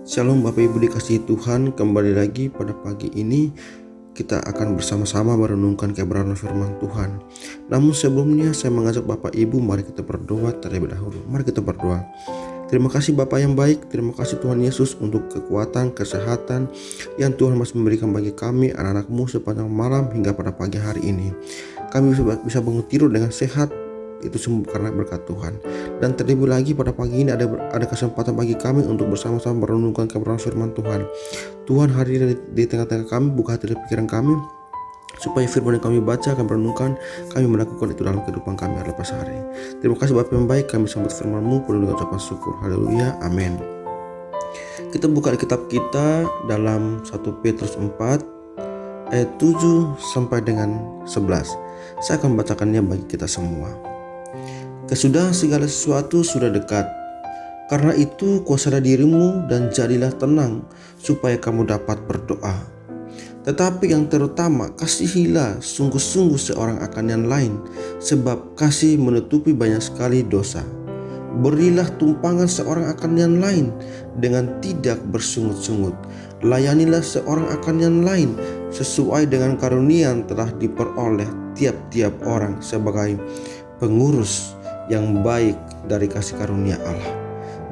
Shalom Bapak Ibu dikasihi Tuhan, kembali lagi pada pagi ini kita akan bersama-sama merenungkan kebenaran firman Tuhan. Namun sebelumnya saya mengajak Bapak Ibu, mari kita berdoa terlebih dahulu. Mari kita berdoa. Terima kasih Bapa yang baik, terima kasih Tuhan Yesus untuk kekuatan, kesehatan yang Tuhan masih memberikan bagi kami anak-anak-Mu sepanjang malam hingga pada pagi hari ini. Kami bisa bangun tidur dengan sehat, itu semua karena berkat Tuhan. Dan terlebih lagi pada pagi ini ada kesempatan bagi kami untuk bersama-sama merenungkan kebenaran firman Tuhan. Tuhan hadir di tengah-tengah kami, buka hati dan pikiran kami, supaya firman yang kami baca, kami renungkan, kami melakukan itu dalam kehidupan kami hari lepas hari. Terima kasih Bapa yang baik, kami sambut firman-Mu penuh dengan ucapan syukur. Haleluya, amin. Kita buka kitab kita dalam 1 Petrus 4 ayat 7 sampai dengan 11. Saya akan bacakannya bagi kita semua. Kesudahan segala sesuatu sudah dekat. Karena itu kuasailah dirimu dan jadilah tenang, supaya kamu dapat berdoa. Tetapi yang terutama, kasihilah sungguh-sungguh seorang akan yang lain, sebab kasih menutupi banyak sekali dosa. Berilah tumpangan seorang akan yang lain dengan tidak bersungut-sungut. Layanilah seorang akan yang lain sesuai dengan karunia yang telah diperoleh tiap-tiap orang sebagai pengurus yang baik dari kasih karunia Allah.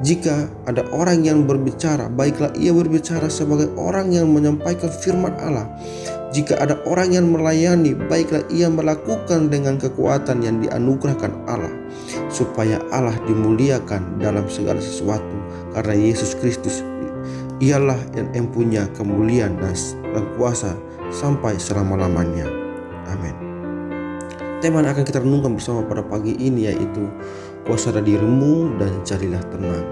Jika ada orang yang berbicara, baiklah ia berbicara sebagai orang yang menyampaikan firman Allah. Jika ada orang yang melayani, baiklah ia melakukan dengan kekuatan yang dianugerahkan Allah, supaya Allah dimuliakan dalam segala sesuatu, karena Yesus Kristus ialah yang mempunyai kemuliaan dan kuasa sampai selama-lamanya. Amin. Tema yang akan kita renungkan bersama pada pagi ini yaitu kuasailah dirimu dan jadilah tenang.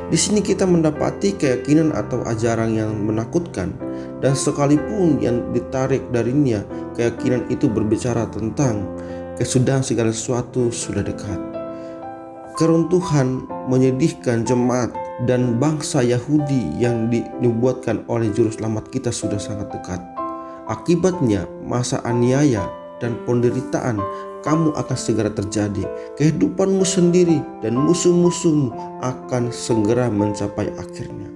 Di sini kita mendapati keyakinan atau ajaran yang menakutkan, dan sekalipun yang ditarik darinya, keyakinan itu berbicara tentang kesudahan segala sesuatu sudah dekat. Keruntuhan menyedihkan jemaat dan bangsa Yahudi yang dinubuatkan oleh juru selamat kita sudah sangat dekat. Akibatnya masa aniaya dan penderitaan kamu akan segera terjadi. Kehidupanmu sendiri dan musuh-musuhmu akan segera mencapai akhirnya.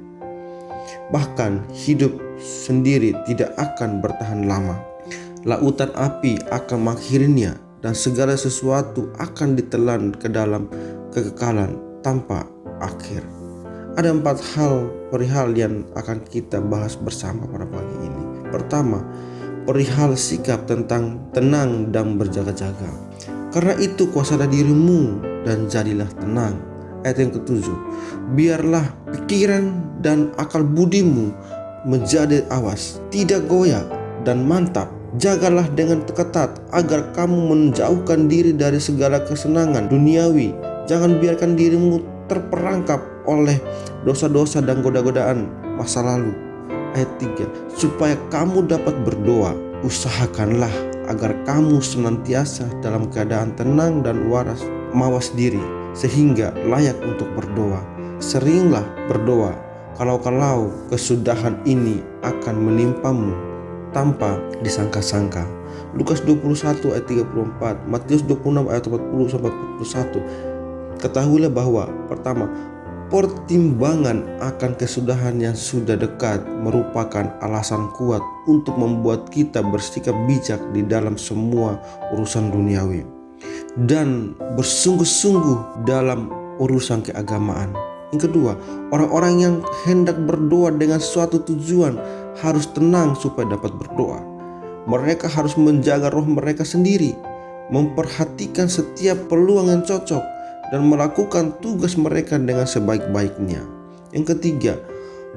Bahkan hidup sendiri tidak akan bertahan lama. Lautan api akan mengakhirinya, dan segala sesuatu akan ditelan ke dalam kekekalan tanpa akhir. Ada 4 hal perihal yang akan kita bahas bersama pada pagi ini. Pertama, perihal sikap tentang tenang dan berjaga-jaga. Karena itu kuasailah dirimu dan jadilah tenang. Ayat yang ke-7, biarlah pikiran dan akal budimu menjadi awas, tidak goyah dan mantap. Jagalah dengan ketat agar kamu menjauhkan diri dari segala kesenangan duniawi. Jangan biarkan dirimu terperangkap oleh dosa-dosa dan goda-godaan masa lalu. Ayat 3, supaya kamu dapat berdoa, usahakanlah agar kamu senantiasa dalam keadaan tenang dan mawas diri, sehingga layak untuk berdoa. Seringlah berdoa, kalau-kalau kesudahan ini akan menimpamu tanpa disangka-sangka. Lukas 21 ayat 34, Matius 26 ayat 40-41. Ketahuilah bahwa pertama, pertimbangan akan kesudahan yang sudah dekat merupakan alasan kuat untuk membuat kita bersikap bijak di dalam semua urusan duniawi dan bersungguh-sungguh dalam urusan keagamaan. Yang kedua, orang-orang yang hendak berdoa dengan suatu tujuan harus tenang supaya dapat berdoa. Mereka harus menjaga roh mereka sendiri, memperhatikan setiap peluang yang cocok, dan melakukan tugas mereka dengan sebaik-baiknya. Yang ketiga,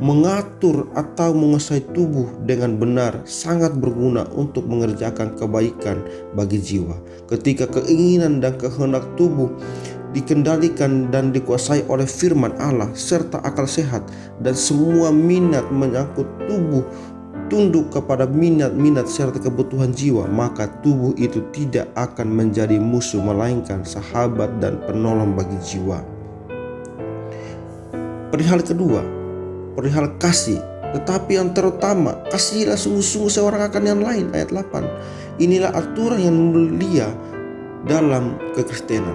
mengatur atau menguasai tubuh dengan benar sangat berguna untuk mengerjakan kebaikan bagi jiwa. Ketika keinginan dan kehendak tubuh dikendalikan dan dikuasai oleh firman Allah serta akal sehat, dan semua minat menyangkut tubuh tunduk kepada minat-minat serta kebutuhan jiwa, maka tubuh itu tidak akan menjadi musuh melainkan sahabat dan penolong bagi jiwa. Perihal kedua, perihal kasih. Tetapi yang terutama, kasihilah sungguh-sungguh seorang akan yang lain. Ayat 8, inilah aturan yang mulia dalam kekristenan.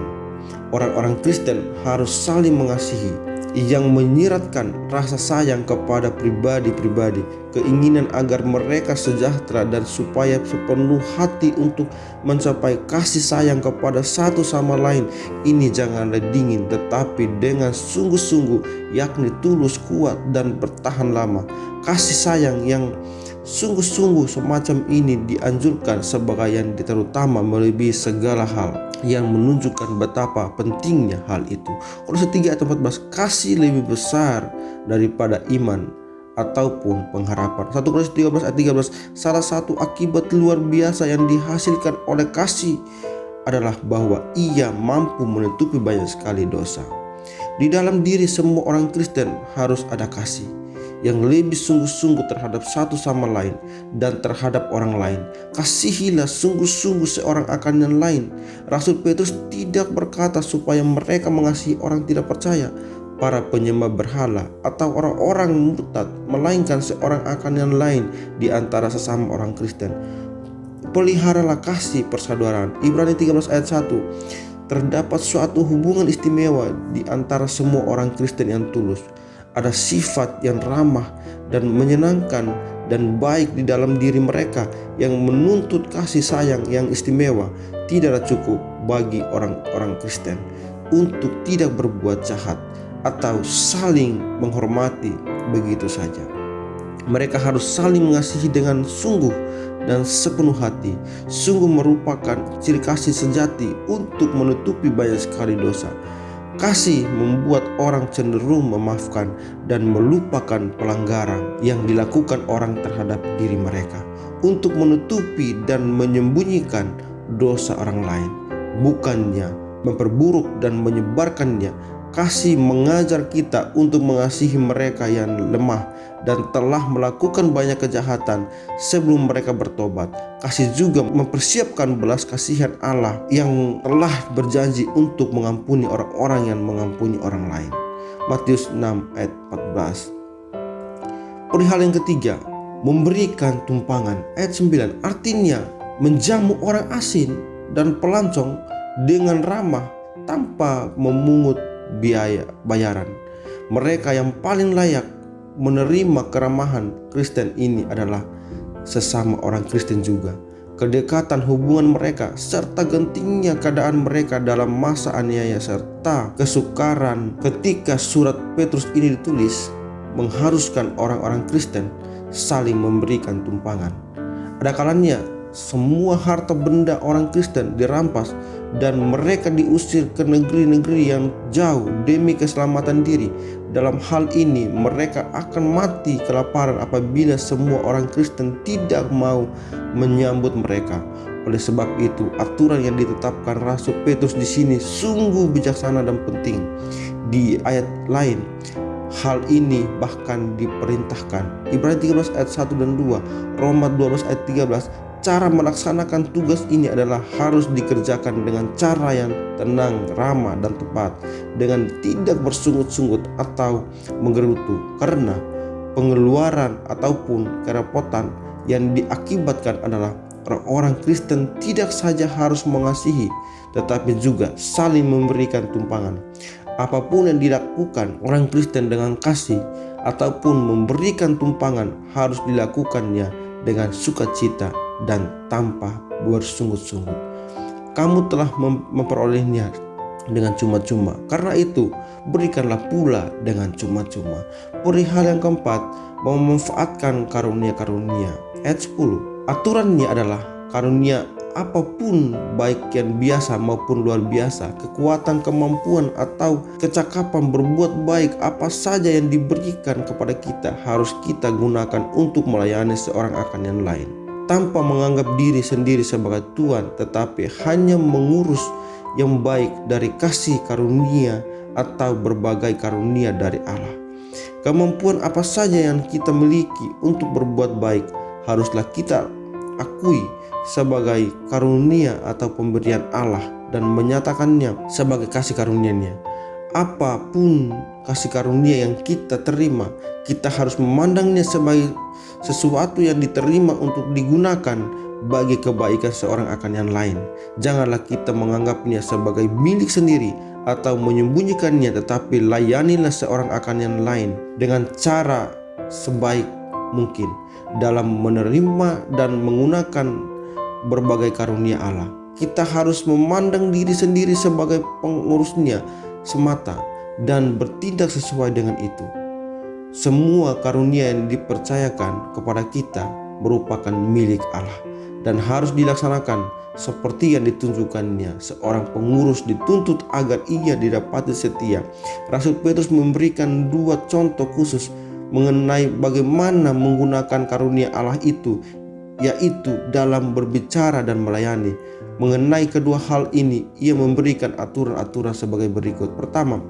Orang-orang Kristen harus saling mengasihi. yang menyiratkan rasa sayang kepada pribadi-pribadi, keinginan agar mereka sejahtera dan supaya sepenuh hati untuk mencapai kasih sayang kepada satu sama lain. Ini janganlah dingin, tetapi dengan sungguh-sungguh, yakni tulus, kuat, dan bertahan lama. Kasih sayang yang sungguh-sungguh semacam ini dianjurkan sebagai yang terutama melebihi segala hal, yang menunjukkan betapa pentingnya hal itu. Kolose 3 ayat 14, kasih lebih besar daripada iman ataupun pengharapan. 1 Korintus 13 ayat 13, salah satu akibat luar biasa yang dihasilkan oleh kasih adalah bahwa ia mampu menutupi banyak sekali dosa. Di dalam diri semua orang Kristen harus ada kasih yang lebih sungguh-sungguh terhadap satu sama lain dan terhadap orang lain. Kasihilah sungguh-sungguh seorang akan yang lain. Rasul Petrus tidak berkata supaya mereka mengasihi orang tidak percaya, para penyembah berhala, atau orang-orang murtad, melainkan seorang akan yang lain di antara sesama orang Kristen. Peliharalah kasih persaudaraan. Ibrani 13 ayat 1. Terdapat suatu hubungan istimewa di antara semua orang Kristen yang tulus. Ada sifat yang ramah dan menyenangkan dan baik di dalam diri mereka yang menuntut kasih sayang yang istimewa. Tidaklah cukup bagi orang-orang Kristen untuk tidak berbuat jahat atau saling menghormati begitu saja. Mereka harus saling mengasihi dengan sungguh dan sepenuh hati. Sungguh merupakan ciri kasih sejati untuk menutupi banyak sekali dosa. Kasih membuat orang cenderung memaafkan dan melupakan pelanggaran yang dilakukan orang terhadap diri mereka, untuk menutupi dan menyembunyikan dosa orang lain, bukannya memperburuk dan menyebarkannya. Kasih mengajar kita untuk mengasihi mereka yang lemah dan telah melakukan banyak kejahatan sebelum mereka bertobat. Kasih juga mempersiapkan belas kasihan Allah yang telah berjanji untuk mengampuni orang-orang yang mengampuni orang lain. Matius 6 ayat 14. Perihal yang ketiga, memberikan tumpangan. Ayat 9, artinya menjamu orang asing dan pelancong dengan ramah tanpa memungut bayaran. Mereka yang paling layak menerima keramahan Kristen ini adalah sesama orang Kristen juga. Kedekatan hubungan mereka serta gentingnya keadaan mereka dalam masa aniaya serta kesukaran ketika surat Petrus ini ditulis mengharuskan orang-orang Kristen saling memberikan tumpangan. Ada kalanya semua harta benda orang Kristen dirampas dan mereka diusir ke negeri-negeri yang jauh demi keselamatan diri. Dalam hal ini mereka akan mati kelaparan apabila semua orang Kristen tidak mau menyambut mereka. Oleh sebab itu, aturan yang ditetapkan Rasul Petrus di sini sungguh bijaksana dan penting. Di ayat lain, hal ini bahkan diperintahkan. Ibrani 13 ayat 1 dan 2, Roma 12 ayat 13. Cara melaksanakan tugas ini adalah harus dikerjakan dengan cara yang tenang, ramah, dan tepat, dengan tidak bersungut-sungut atau menggerutu, karena pengeluaran ataupun kerepotan yang diakibatkan adalah orang-orang Kristen tidak saja harus mengasihi, tetapi juga saling memberikan tumpangan. Apapun yang dilakukan orang Kristen dengan kasih ataupun memberikan tumpangan harus dilakukannya dengan sukacita dan tanpa bersungut-sungut. Kamu telah memperolehnya dengan cuma-cuma, karena itu berikanlah pula dengan cuma-cuma. Perihal yang keempat, memanfaatkan karunia-karunia. Ayat 10, aturannya adalah karunia apapun, baik yang biasa maupun luar biasa, kekuatan, kemampuan, atau kecakapan berbuat baik, apa saja yang diberikan kepada kita harus kita gunakan untuk melayani seorang akan yang lain, tanpa menganggap diri sendiri sebagai Tuhan, tetapi hanya mengurus yang baik dari kasih karunia atau berbagai karunia dari Allah. Kemampuan apa saja yang kita miliki untuk berbuat baik haruslah kita akui sebagai karunia atau pemberian Allah dan menyatakannya sebagai kasih karunia-Nya. Apapun kasih karunia yang kita terima, kita harus memandangnya sebagai sesuatu yang diterima untuk digunakan bagi kebaikan seorang akan yang lain. Janganlah kita menganggapnya sebagai milik sendiri atau menyembunyikannya, tetapi layanilah seorang akan yang lain dengan cara sebaik mungkin dalam menerima dan menggunakan berbagai karunia Allah. Kita harus memandang diri sendiri sebagai pengurusnya semata dan bertindak sesuai dengan itu. Semua karunia yang dipercayakan kepada kita merupakan milik Allah dan harus dilaksanakan seperti yang ditunjukkannya. Seorang pengurus dituntut agar ia didapati setia. Rasul Petrus memberikan 2 contoh khusus mengenai bagaimana menggunakan karunia Allah itu, yaitu dalam berbicara dan melayani. Mengenai kedua hal ini, ia memberikan aturan-aturan sebagai berikut. Pertama,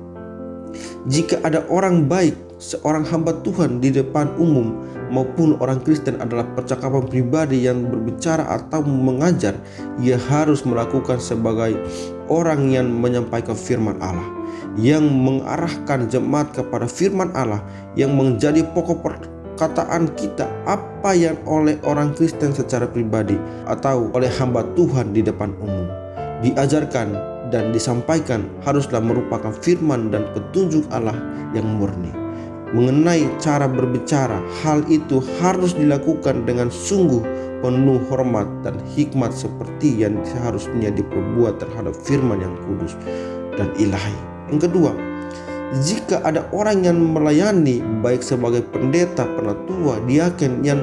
jika ada orang baik, seorang hamba Tuhan di depan umum maupun orang Kristen adalah percakapan pribadi yang berbicara atau mengajar, ia harus melakukan sebagai orang yang menyampaikan firman Allah, yang mengarahkan jemaat kepada firman Allah yang menjadi pokok perkataan kita, apa yang oleh orang Kristen secara pribadi atau oleh hamba Tuhan di depan umum diajarkan dan disampaikan haruslah merupakan firman dan petunjuk Allah yang murni. Mengenai cara berbicara, hal itu harus dilakukan dengan sungguh penuh hormat dan hikmat seperti yang seharusnya diperbuat terhadap firman yang kudus dan ilahi. Yang kedua, jika ada orang yang melayani baik sebagai pendeta, penatua, diaken yang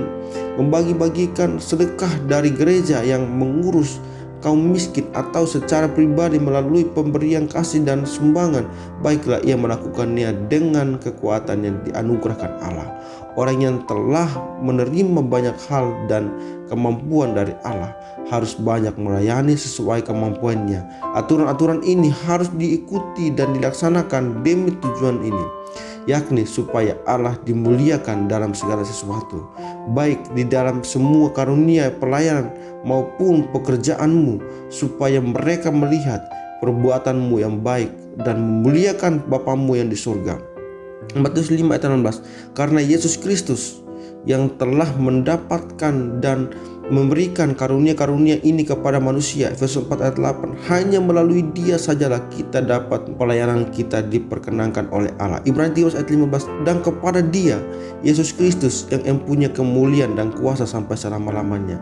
membagi-bagikan sedekah dari gereja, yang mengurus kaum miskin, atau secara pribadi melalui pemberian kasih dan sumbangan, baiklah ia melakukannya dengan kekuatan yang dianugerahkan Allah. Orang yang telah menerima banyak hal dan kemampuan dari Allah harus banyak melayani sesuai kemampuannya. Aturan-aturan ini harus diikuti dan dilaksanakan demi tujuan ini, yakni supaya Allah dimuliakan dalam segala sesuatu, baik di dalam semua karunia pelayanan maupun pekerjaanmu, supaya mereka melihat perbuatanmu yang baik dan memuliakan Bapamu yang di surga. Matius 5 ayat 16. Karena Yesus Kristus yang telah mendapatkan dan memberikan karunia-karunia ini kepada manusia, Efesus 4 ayat 8, hanya melalui Dia sajalah kita dapat pelayanan kita diperkenankan oleh Allah. Ibrani 13 ayat 15, dan kepada Dia, Yesus Kristus, yang mempunyai kemuliaan dan kuasa sampai selama-lamanya.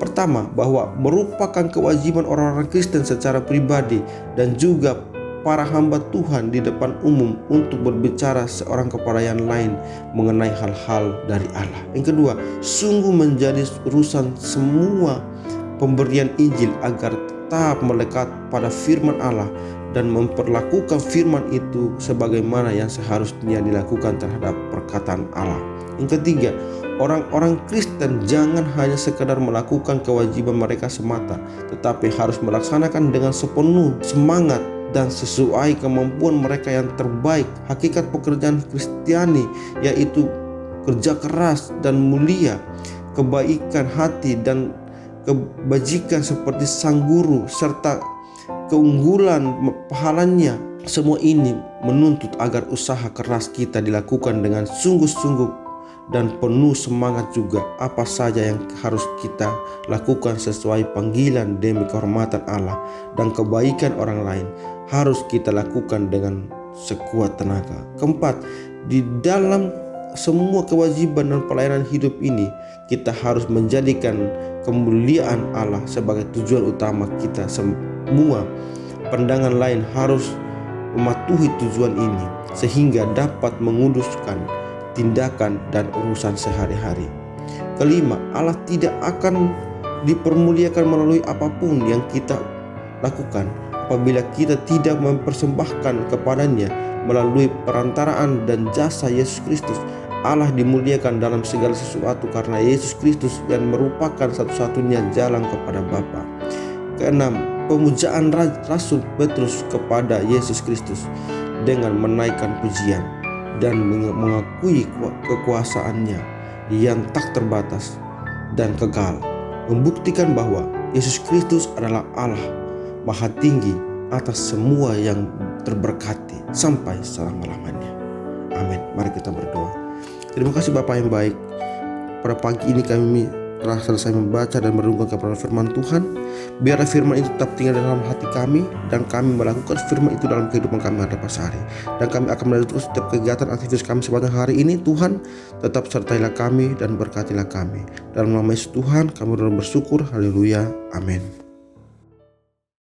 Pertama, bahwa merupakan kewajiban orang-orang Kristen secara pribadi dan juga para hamba Tuhan di depan umum untuk berbicara seorang kepada yang lain mengenai hal-hal dari Allah. Yang kedua, sungguh menjadi urusan semua pemberian Injil agar tetap melekat pada firman Allah dan memperlakukan firman itu sebagaimana yang seharusnya dilakukan terhadap perkataan Allah. Yang ketiga, orang-orang Kristen jangan hanya sekadar melakukan kewajiban mereka semata, tetapi harus melaksanakan dengan sepenuh semangat dan sesuai kemampuan mereka yang terbaik. Hakikat pekerjaan Kristiani yaitu kerja keras dan mulia, kebaikan hati dan kebajikan seperti sang guru, serta keunggulan pahalanya. Semua ini menuntut agar usaha keras kita dilakukan dengan sungguh-sungguh dan penuh semangat juga. Apa saja yang harus kita lakukan sesuai panggilan demi kehormatan Allah dan kebaikan orang lain harus kita lakukan dengan sekuat tenaga. Keempat, di dalam semua kewajiban dan pelayanan hidup ini, kita harus menjadikan kemuliaan Allah sebagai tujuan utama kita. Semua pandangan lain harus mematuhi tujuan ini sehingga dapat menguduskan tindakan dan urusan sehari-hari. Kelima, Allah tidak akan dipermuliakan melalui apapun yang kita lakukan apabila kita tidak mempersembahkan kepadanya melalui perantaraan dan jasa Yesus Kristus. Allah dimuliakan dalam segala sesuatu karena Yesus Kristus yang merupakan satu-satunya jalan kepada Bapa. Keenam, pemujaan Rasul Petrus kepada Yesus Kristus dengan menaikkan pujian dan mengakui kekuasaannya yang tak terbatas dan kekal, membuktikan bahwa Yesus Kristus adalah Allah Maha Tinggi atas semua yang terberkati sampai selama-lamanya. Amin. Mari kita berdoa. Terima kasih Bapa yang baik. Pada pagi ini kami telah selesai membaca dan merenungkan kebenaran firman Tuhan. Biarlah firman itu tetap tinggal dalam hati kami, dan kami melakukan firman itu dalam kehidupan kami pada sehari. Dan kami akan melanjutkan setiap kegiatan aktivitas kami sepanjang hari ini. Tuhan, tetap sertailah kami dan berkatilah kami. Dalam nama Yesus Tuhan kami bersyukur. Haleluya. Amin.